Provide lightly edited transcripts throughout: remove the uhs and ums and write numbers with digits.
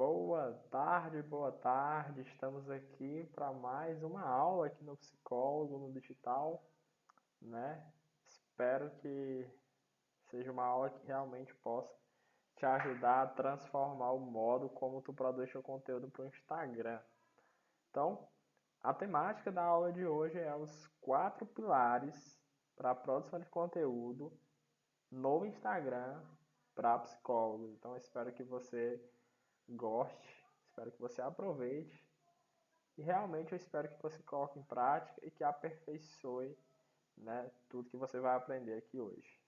Boa tarde. Estamos aqui para mais uma aula aqui no Psicólogo no Digital, né? Espero que seja uma aula que realmente possa te ajudar a transformar o modo como tu produz seu conteúdo para o Instagram. Então, a temática da aula de hoje é os 4 pilares para a produção de conteúdo no Instagram para psicólogos. Então, espero que você goste, espero que você aproveite e realmente eu espero que você coloque em prática e que aperfeiçoe, né, tudo que você vai aprender aqui hoje.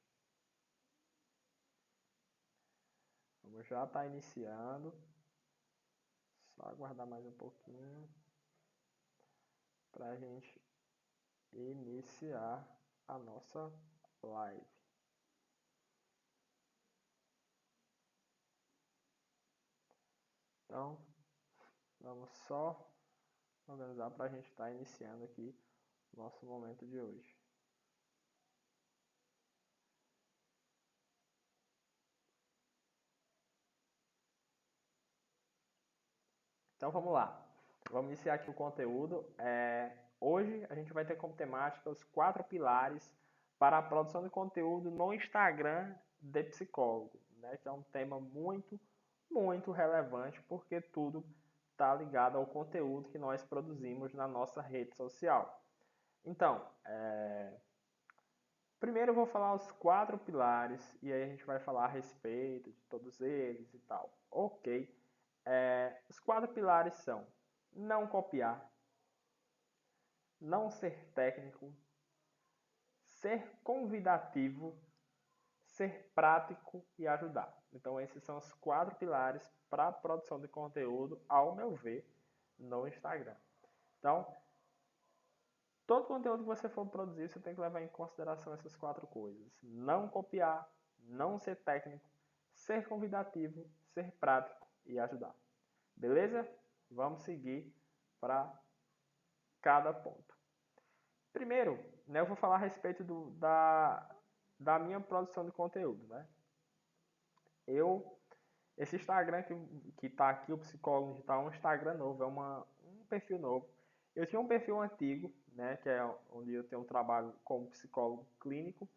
Vamos já estar iniciando, só aguardar mais um pouquinho para a gente iniciar a nossa live. Então, vamos só organizar para a gente estar iniciando aqui o nosso momento de hoje. Então vamos lá. Vamos iniciar aqui o conteúdo. Hoje a gente vai ter como temática os 4 pilares para a produção de conteúdo no Instagram de psicólogo, né? Que é um tema muito relevante porque tudo está ligado ao conteúdo que nós produzimos na nossa rede social. Então, primeiro eu vou falar os 4 pilares e aí a gente vai falar a respeito de todos eles e tal. Ok. Os 4 pilares são não copiar, não ser técnico, ser convidativo, ser prático e ajudar. Então esses são os 4 pilares para a produção de conteúdo, ao meu ver, no Instagram. Então, todo conteúdo que você for produzir, você tem que levar em consideração essas 4 coisas. Não copiar, não ser técnico, ser convidativo, ser prático e ajudar. Beleza? Vamos seguir para cada ponto. Primeiro, né, eu vou falar a respeito da minha produção de conteúdo. Né? Esse Instagram que está aqui, o Psicólogo Digital, é um Instagram novo, é um perfil novo. Eu tinha um perfil antigo, né, que é onde eu tenho um trabalho como psicólogo clínico.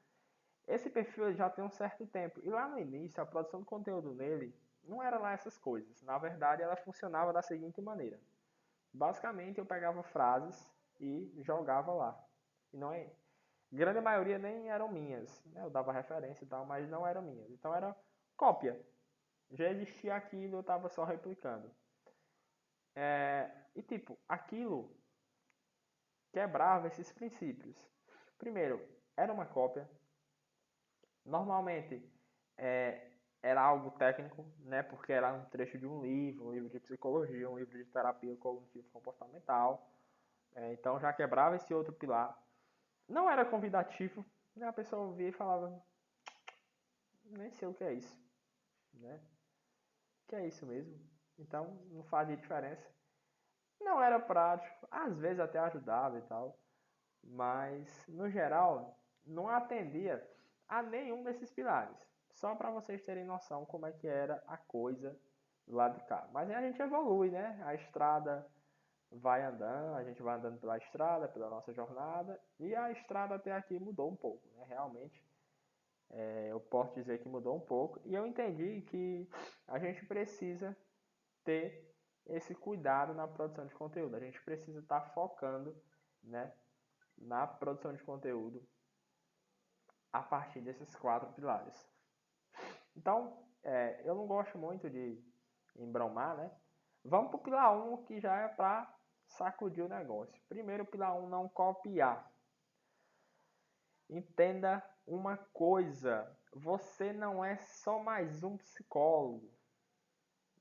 Esse perfil já tem um certo tempo. E lá no início, a produção de conteúdo nele não era lá essas coisas. Na verdade, ela funcionava da seguinte maneira. Basicamente, eu pegava frases e jogava lá. E não é. Grande maioria nem eram minhas. Né? Eu dava referência e tal, mas não eram minhas. Então era cópia. Já existia aquilo, eu estava só replicando. E tipo, aquilo quebrava esses princípios. Primeiro, era uma cópia. Normalmente era algo técnico, né? Porque era um trecho de um livro de psicologia, um livro de terapia cognitivo comportamental. Então já quebrava esse outro pilar. Não era convidativo, né? A pessoa ouvia e falava, nem sei o que é isso, né? O que é isso mesmo? Então não fazia diferença. Não era prático, às vezes até ajudava e tal, mas no geral não atendia a nenhum desses pilares. Só para vocês terem noção como é que era a coisa do lado de cá. Mas aí a gente evolui, né? A estrada vai andando, a gente vai andando pela estrada, pela nossa jornada, e a estrada até aqui mudou um pouco, né? Realmente, eu posso dizer que mudou um pouco, e eu entendi que a gente precisa ter esse cuidado na produção de conteúdo, a gente precisa estar focando, né, na produção de conteúdo a partir desses 4 pilares. Então, eu não gosto muito de embromar, né? Vamos para o pilar 1, que já é para sacudir o negócio. Primeiro, pilar 1, não copiar. Entenda uma coisa, você não é só mais um psicólogo.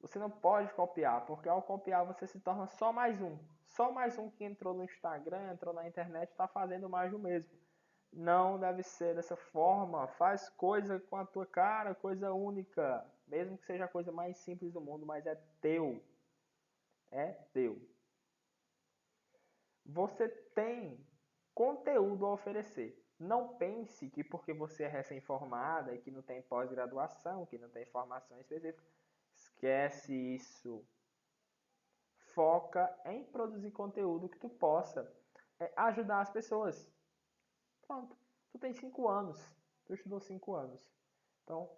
Você não pode copiar, porque ao copiar você se torna só mais um. Só mais um que entrou no Instagram, entrou na internet e está fazendo mais do mesmo. Não deve ser dessa forma. Faz coisa com a tua cara, coisa única. Mesmo que seja a coisa mais simples do mundo, mas é teu. É teu. Você tem conteúdo a oferecer. Não pense que porque você é recém-formada e que não tem pós-graduação, que não tem formação específica, Esquece isso. Foca em produzir conteúdo que tu possa ajudar as pessoas. Pronto. Tu tem 5 anos. Tu estudou 5 anos. Então,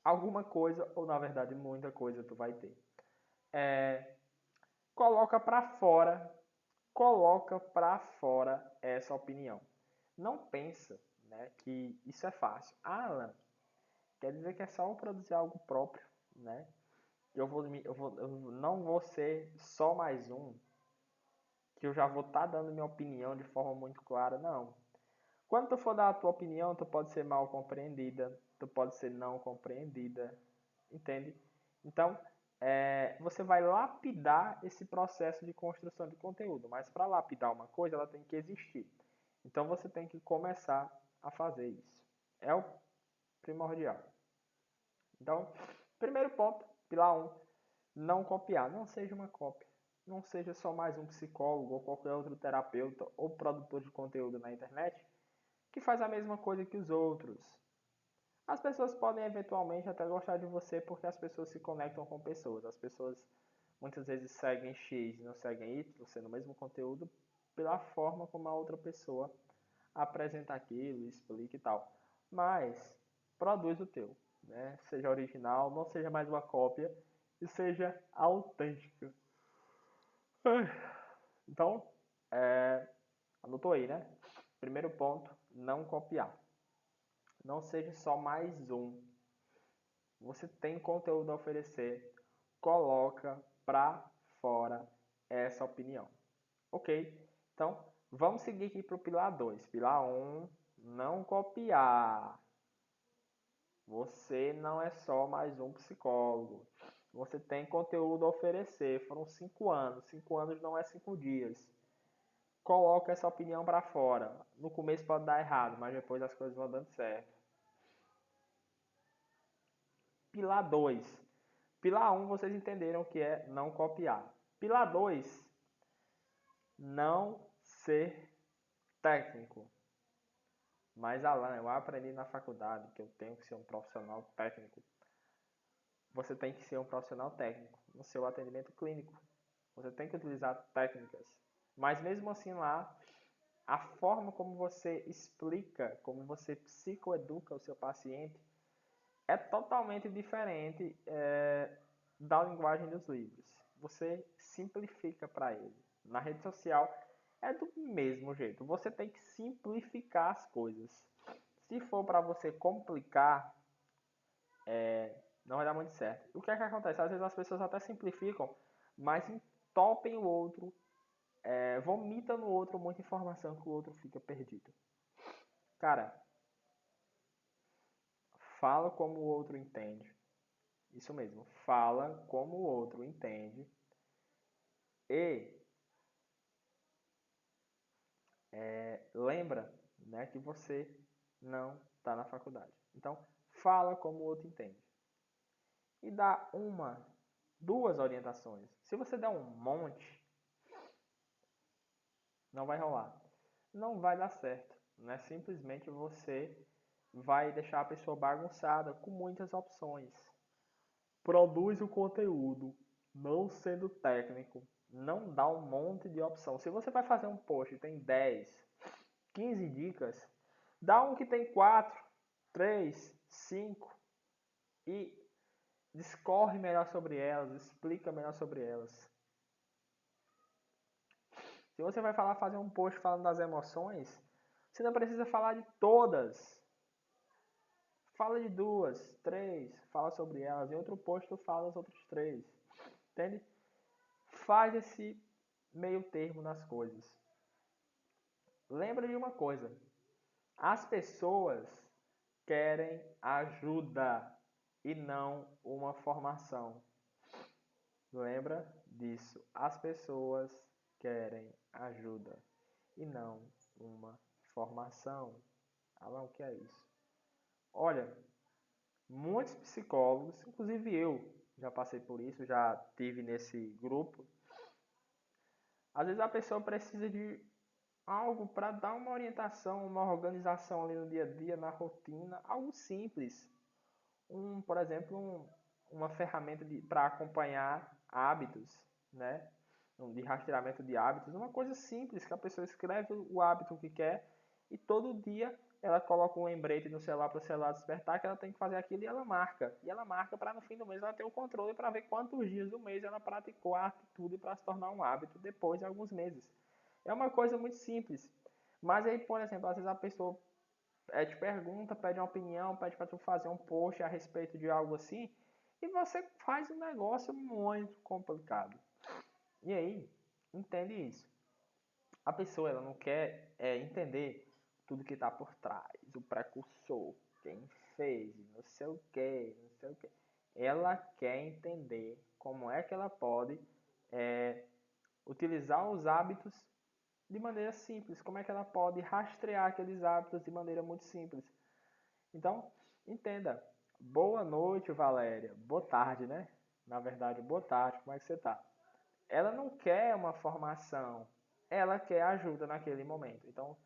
alguma coisa, ou na verdade muita coisa, tu vai ter. Coloca pra fora essa opinião. Não pensa, né, que isso é fácil. Alan, quer dizer que é só eu produzir algo próprio, né? Eu não vou ser só mais um, que eu já vou estar dando minha opinião de forma muito clara, não. Quando tu for dar a tua opinião, tu pode ser mal compreendida, tu pode ser não compreendida, entende? Então, você vai lapidar esse processo de construção de conteúdo, mas para lapidar uma coisa, ela tem que existir. Então, você tem que começar a fazer isso. É o primordial. Então, primeiro ponto, pilar 1, não copiar. Não seja uma cópia. Não seja só mais um psicólogo ou qualquer outro terapeuta ou produtor de conteúdo na internet que faz a mesma coisa que os outros. As pessoas podem eventualmente até gostar de você porque as pessoas se conectam com pessoas. As pessoas muitas vezes seguem X e não seguem Y, sendo o mesmo conteúdo, pela forma como a outra pessoa apresenta aquilo, explica e tal. Mas produz o teu, né? Seja original, não seja mais uma cópia e seja autêntica. Então, anotou aí, né? Primeiro ponto, não copiar. Não seja só mais um. Você tem conteúdo a oferecer, coloca pra fora essa opinião. Ok? Então, vamos seguir aqui para o pilar 2. Pilar 1, não copiar. Você não é só mais um psicólogo. Você tem conteúdo a oferecer. Foram 5 anos. 5 anos não é 5 dias. Coloca essa opinião para fora. No começo pode dar errado, mas depois as coisas vão dando certo. Pilar 2. Pilar 1, vocês entenderam que é não copiar. Pilar 2, não ser técnico. Mas, Alan, eu aprendi na faculdade que eu tenho que ser um profissional técnico. Você tem que ser um profissional técnico no seu atendimento clínico. Você tem que utilizar técnicas. Mas mesmo assim lá, a forma como você explica, como você psicoeduca o seu paciente é totalmente diferente da linguagem dos livros. Você simplifica para ele. Na rede social é do mesmo jeito. Você tem que simplificar as coisas. Se for para você complicar, não vai dar muito certo. O que é que acontece? Às vezes as pessoas até simplificam, mas entopem o outro, vomitam no outro muita informação que o outro fica perdido. Cara, fala como o outro entende. Isso mesmo, fala como o outro entende. E lembra, né, que você não está na faculdade. Então, fala como o outro entende. E dá duas orientações. Se você der um monte, não vai rolar. Não vai dar certo. Né? Simplesmente você vai deixar a pessoa bagunçada com muitas opções. Produz o conteúdo, não sendo técnico. Não dá um monte de opção. Se você vai fazer um post e tem 10, 15 dicas, dá um que tem 4, 3, 5 e discorre melhor sobre elas, explica melhor sobre elas. Se você vai fazer um post falando das emoções, você não precisa falar de todas. Fala de 2, 3, fala sobre elas. Em outro post tu fala as outras 3. Entende? Faz esse meio termo nas coisas. Lembra de uma coisa. As pessoas querem ajuda e não uma formação. Lembra disso. As pessoas querem ajuda e não uma formação. Alan, o que é isso? Olha, muitos psicólogos, inclusive eu, já passei por isso, já tive nesse grupo. Às vezes a pessoa precisa de algo para dar uma orientação, uma organização ali no dia a dia, na rotina, algo simples. Por exemplo, uma ferramenta para acompanhar hábitos, né? De rastreamento de hábitos, uma coisa simples, que a pessoa escreve o hábito que quer e todo dia ela coloca um lembrete no celular para o celular despertar que ela tem que fazer aquilo e ela marca. E ela marca para no fim do mês ela ter o controle para ver quantos dias do mês ela praticou a atitude para se tornar um hábito depois de alguns meses. É uma coisa muito simples. Mas aí, por exemplo, às vezes a pessoa te pergunta, pede uma opinião, pede para tu fazer um post a respeito de algo assim, e você faz um negócio muito complicado. E aí, entende isso. A pessoa ela não quer entender tudo que está por trás, o precursor, quem fez, não sei o que, não sei o que. Ela quer entender como é que ela pode utilizar os hábitos de maneira simples, como é que ela pode rastrear aqueles hábitos de maneira muito simples. Então, entenda. Boa noite, Valéria. Boa tarde, né? Na verdade, boa tarde. Como é que você está? Ela não quer uma formação. Ela quer ajuda naquele momento. Então,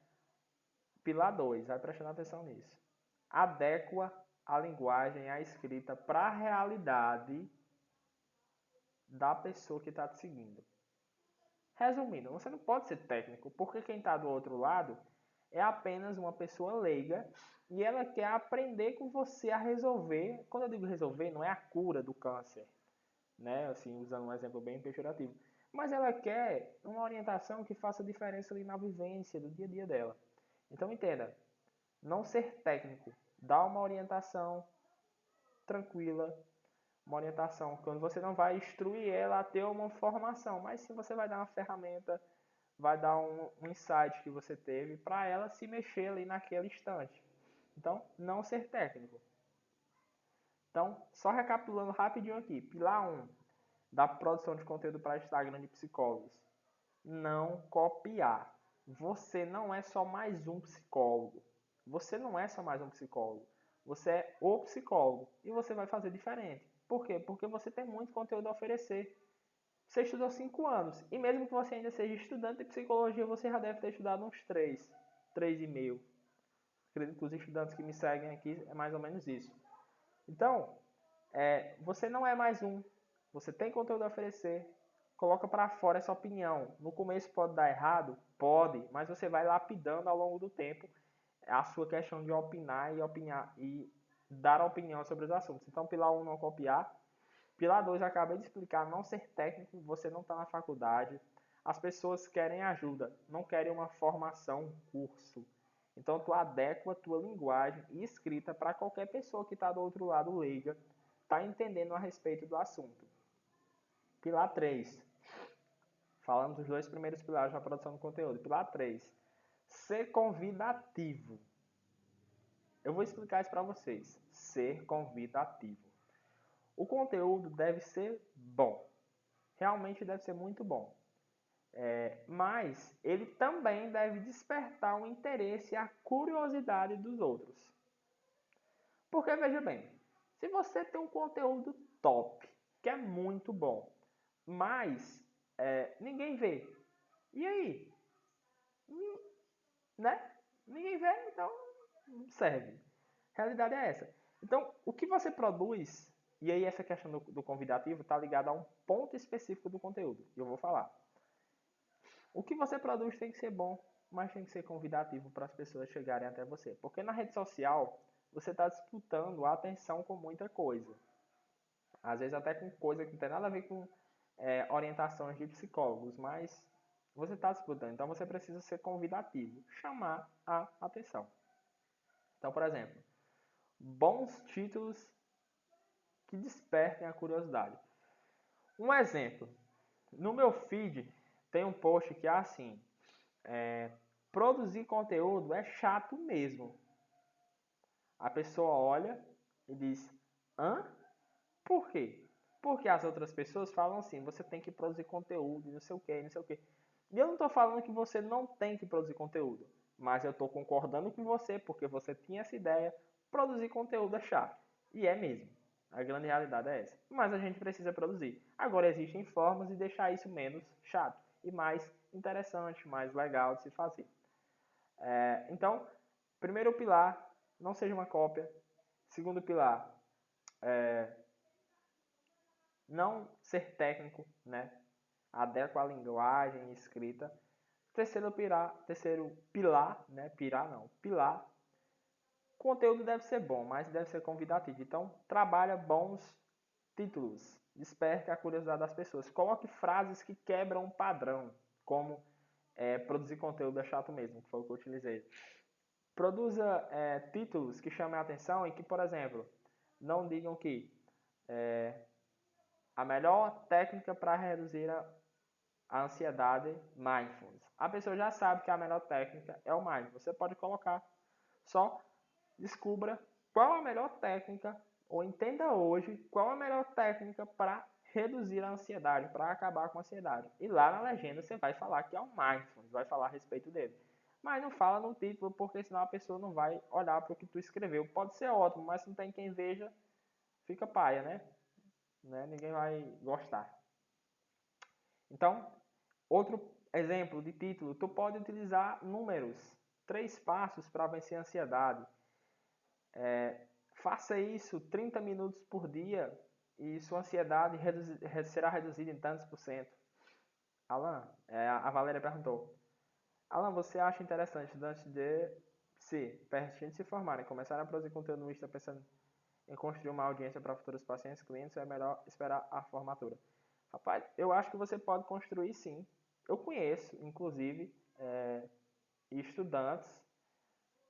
pilar 2, vai prestando atenção nisso. Adequa a linguagem, a escrita para a realidade da pessoa que está te seguindo. Resumindo, você não pode ser técnico, porque quem está do outro lado é apenas uma pessoa leiga e ela quer aprender com você a resolver. Quando eu digo resolver, não é a cura do câncer, né? Assim, usando um exemplo bem pejorativo. Mas ela quer uma orientação que faça diferença ali na vivência do dia a dia dela. Então entenda, não ser técnico, dá uma orientação tranquila, uma orientação quando você não vai instruir ela a ter uma formação, mas sim você vai dar uma ferramenta, vai dar um insight que você teve para ela se mexer ali naquele instante. Então, não ser técnico. Então, só recapitulando rapidinho aqui. Pilar 1 da produção de conteúdo para Instagram de psicólogos. Não copiar. Você não é só mais um psicólogo. Você não é só mais um psicólogo. Você é o psicólogo. E você vai fazer diferente. Por quê? Porque você tem muito conteúdo a oferecer. Você estudou 5 anos. E mesmo que você ainda seja estudante de psicologia, você já deve ter estudado uns 3 e meio. Acredito que os estudantes que me seguem aqui é mais ou menos isso. Então, você não é mais um. Você tem conteúdo a oferecer. Coloca para fora essa opinião. No começo pode dar errado? Pode. Mas você vai lapidando ao longo do tempo a sua questão de opinar e dar opinião sobre os assuntos. Então, pilar 1, não copiar. Pilar 2, acabei de explicar, não ser técnico, você não está na faculdade. As pessoas querem ajuda, não querem uma formação, um curso. Então, tu adequa a tua linguagem e escrita para qualquer pessoa que está do outro lado leiga, está entendendo a respeito do assunto. Pilar 3. Falando dos 2 primeiros pilares da produção de conteúdo. Pilar 3. Ser convidativo. Eu vou explicar isso para vocês. Ser convidativo. O conteúdo deve ser bom. Realmente deve ser muito bom. Mas ele também deve despertar o interesse e a curiosidade dos outros. Porque, veja bem, se você tem um conteúdo top, que é muito bom, mas ninguém vê, e aí? Né? Ninguém vê, então não serve. A realidade é essa. Então, o que você produz, e aí essa questão do convidativo está ligada a um ponto específico do conteúdo, e eu vou falar. O que você produz tem que ser bom, mas tem que ser convidativo para as pessoas chegarem até você. Porque na rede social, você está disputando a atenção com muita coisa. Às vezes até com coisa que não tem nada a ver com orientações de psicólogos, mas você está disputando. Então você precisa ser convidativo, chamar a atenção. Então, por exemplo, bons títulos que despertem a curiosidade. Um exemplo, no meu feed tem um post que é assim, produzir conteúdo é chato mesmo. A pessoa olha e diz, hã? Por quê? Porque as outras pessoas falam assim, você tem que produzir conteúdo, não sei o que, não sei o que. E eu não estou falando que você não tem que produzir conteúdo, mas eu estou concordando com você, porque você tinha essa ideia, produzir conteúdo é chato. E é mesmo. A grande realidade é essa. Mas a gente precisa produzir. Agora existem formas de deixar isso menos chato e mais interessante, mais legal de se fazer. Então, primeiro pilar, não seja uma cópia. Segundo pilar, não ser técnico, né? Adequa a linguagem escrita. Terceiro pilar, né? Pilar. Conteúdo deve ser bom, mas deve ser convidativo. Então, trabalha bons títulos. Desperte a curiosidade das pessoas. Coloque frases que quebram o padrão, como produzir conteúdo é chato mesmo, que foi o que eu utilizei. Produza títulos que chamem a atenção e que, por exemplo, não digam que a melhor técnica para reduzir a ansiedade, mindfulness. A pessoa já sabe que a melhor técnica é o mindfulness. Você pode colocar, só descubra qual a melhor técnica, ou entenda hoje qual a melhor técnica para reduzir a ansiedade, para acabar com a ansiedade. E lá na legenda você vai falar que é o mindfulness, vai falar a respeito dele. Mas não fala no título, porque senão a pessoa não vai olhar para o que tu escreveu. Pode ser ótimo, mas se não tem quem veja, fica paia, né? Ninguém vai gostar. Então, outro exemplo de título, tu pode utilizar números. 3 passos para vencer a ansiedade. Faça isso 30 minutos por dia e sua ansiedade será reduzida em tantos por cento. Alan, a Valéria perguntou. Alan, você acha interessante antes de se formarem, começar a produzir conteúdo no Insta pensando em construir uma audiência para futuros pacientes, clientes, ou é melhor esperar a formatura? Rapaz, eu acho que você pode construir sim. Eu conheço, inclusive, estudantes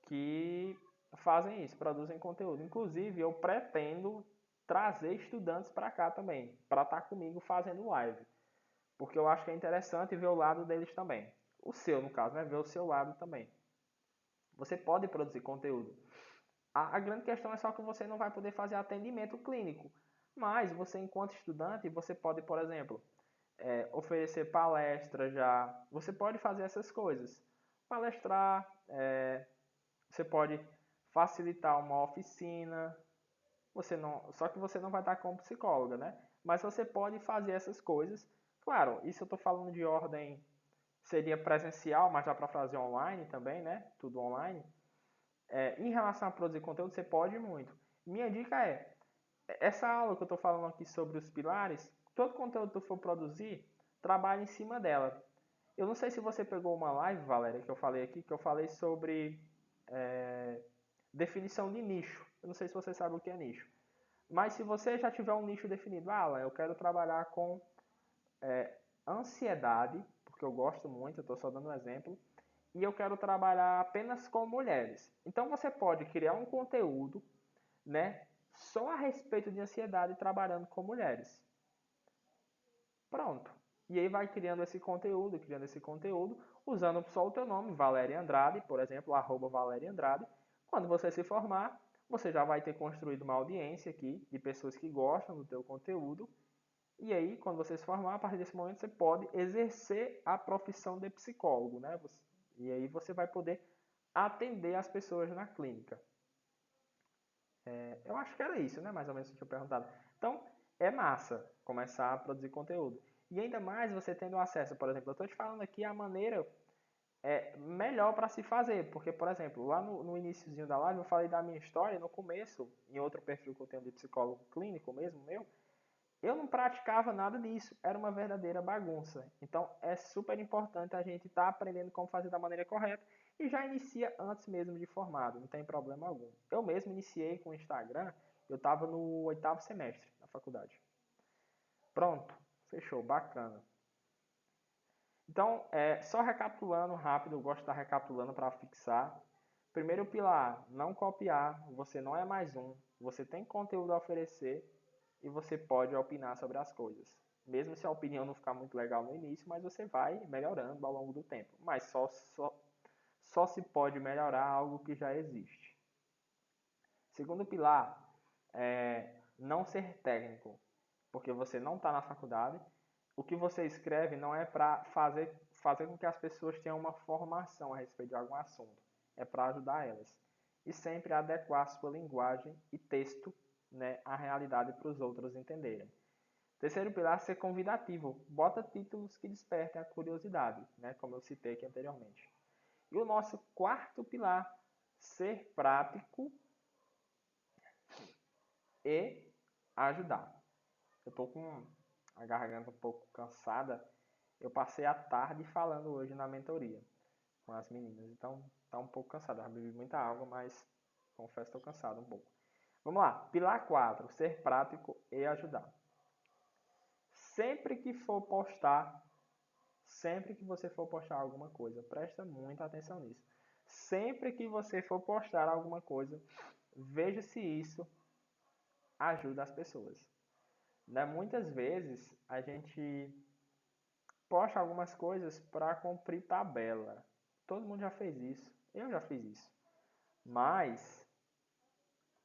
que fazem isso, produzem conteúdo. Inclusive, eu pretendo trazer estudantes para cá também, para estar comigo fazendo live. Porque eu acho que é interessante ver o lado deles também. O seu, no caso, né? Ver o seu lado também. Você pode produzir conteúdo. A grande questão é só que você não vai poder fazer atendimento clínico. Mas você, enquanto estudante, você pode, por exemplo, oferecer palestras já. Você pode fazer essas coisas. Palestrar, você pode facilitar uma oficina. Só que você não vai estar como psicóloga, né? Mas você pode fazer essas coisas. Claro, isso eu estou falando de ordem, seria presencial, mas dá para fazer online também, né? Tudo online. Em relação a produzir conteúdo, você pode muito. Minha dica essa aula que eu estou falando aqui sobre os pilares, todo conteúdo que tu for produzir, trabalhe em cima dela. Eu não sei se você pegou uma live, Valéria, que eu falei aqui, que eu falei sobre definição de nicho. Eu não sei se você sabe o que é nicho. Mas se você já tiver um nicho definido, eu quero trabalhar com ansiedade, porque eu gosto muito, eu estou só dando um exemplo, e eu quero trabalhar apenas com mulheres. Então você pode criar um conteúdo, né, só a respeito de ansiedade trabalhando com mulheres. Pronto. E aí vai criando esse conteúdo, usando só o teu nome, Valéria Andrade, por exemplo, @Valéria Andrade. Quando você se formar, você já vai ter construído uma audiência aqui de pessoas que gostam do teu conteúdo. E aí, quando você se formar, a partir desse momento, você pode exercer a profissão de psicólogo, né? E aí você vai poder atender as pessoas na clínica. Eu acho que era isso, né? Mais ou menos o que eu tinha perguntado. Então, é massa começar a produzir conteúdo. E ainda mais você tendo acesso, por exemplo, eu estou te falando aqui a maneira melhor para se fazer. Porque, por exemplo, lá no iniciozinho da live eu falei da minha história, no começo, em outro perfil que eu tenho de psicólogo clínico mesmo, meu, eu não praticava nada disso, era uma verdadeira bagunça. Então é super importante a gente estar aprendendo como fazer da maneira correta e já inicia antes mesmo de formado, não tem problema algum. Eu mesmo iniciei com o Instagram, eu estava no 8º semestre da faculdade. Pronto, fechou, bacana. Então, só recapitulando rápido, eu gosto de estar recapitulando para fixar. Primeiro pilar, não copiar, você não é mais um, você tem conteúdo a oferecer e você pode opinar sobre as coisas. Mesmo se a opinião não ficar muito legal no início, mas você vai melhorando ao longo do tempo. Mas só se pode melhorar algo que já existe. Segundo pilar, não ser técnico, porque você não está na faculdade. O que você escreve não é para fazer com que as pessoas tenham uma formação a respeito de algum assunto. É para ajudar elas. E sempre adequar sua linguagem e texto, né, à realidade para os outros entenderem. Terceiro pilar, ser convidativo. Bota títulos que despertem a curiosidade, né, como eu citei aqui anteriormente. E o nosso quarto pilar, ser prático e ajudar. eu tô com a garganta um pouco cansada. Eu passei a tarde falando hoje na mentoria com as meninas, então tá um pouco cansado. Eu já bebi muita água, mas confesso que estou cansado um pouco. Vamos lá, pilar 4, ser prático e ajudar. Sempre que for postar, sempre que você for postar alguma coisa, presta muita atenção nisso. Sempre que você for postar alguma coisa, veja se isso ajuda as pessoas. Né? Muitas vezes a gente posta algumas coisas para cumprir tabela. Todo mundo já fez isso. Eu já fiz isso. Mas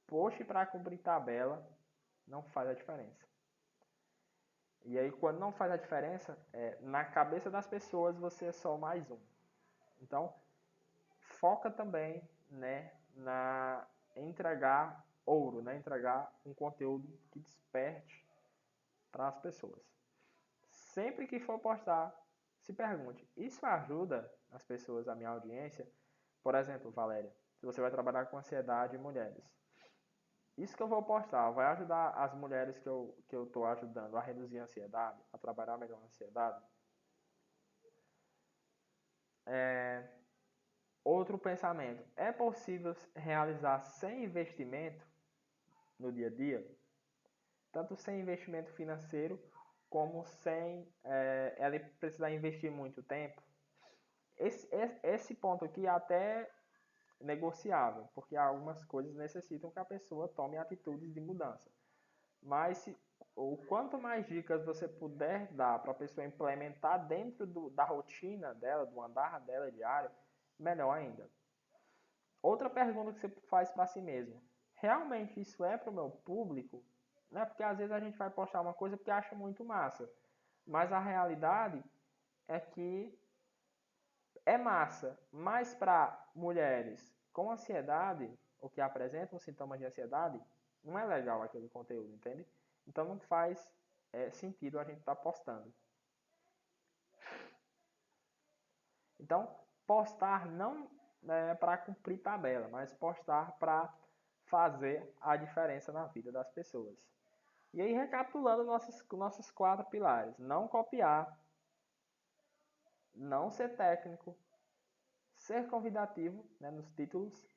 post para cumprir tabela não faz a diferença. E aí, quando não faz a diferença, na cabeça das pessoas você é só mais um. Então, foca também, né, na entregar ouro, né, entregar um conteúdo que desperte para as pessoas. Sempre que for postar, se pergunte: isso ajuda as pessoas, a minha audiência? Por exemplo, Valéria, se você vai trabalhar com ansiedade em mulheres, isso que eu vou postar vai ajudar as mulheres que eu estou ajudando a reduzir a ansiedade, a trabalhar melhor a ansiedade? Outro pensamento: é possível realizar sem investimento no dia a dia? Tanto sem investimento financeiro, como sem ela precisar investir muito tempo. Esse ponto aqui é até negociável, porque algumas coisas necessitam que a pessoa tome atitudes de mudança. Mas o quanto mais dicas você puder dar para a pessoa implementar dentro da rotina dela, do andar dela diário, melhor ainda. Outra pergunta que você faz para si mesmo: realmente isso é para o meu público? Né? Porque às vezes a gente vai postar uma coisa porque acha muito massa, mas a realidade é que é massa, mas para mulheres com ansiedade ou que apresentam sintomas de ansiedade, não é legal aquele conteúdo, entende? Então não faz sentido a gente estar postando. Então, postar não é para cumprir tabela, mas postar para fazer a diferença na vida das pessoas. E aí, recapitulando nossos 4 pilares: não copiar, não ser técnico, ser convidativo, né, nos títulos,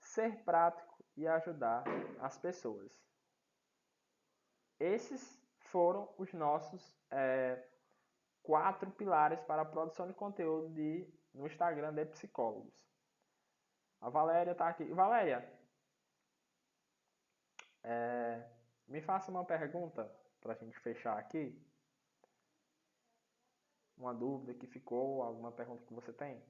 ser prático e ajudar as pessoas. Esses foram os nossos 4 pilares para a produção de conteúdo no Instagram de psicólogos. A Valéria está aqui. Valéria, me faça uma pergunta para a gente fechar aqui. Uma dúvida que ficou, alguma pergunta que você tem?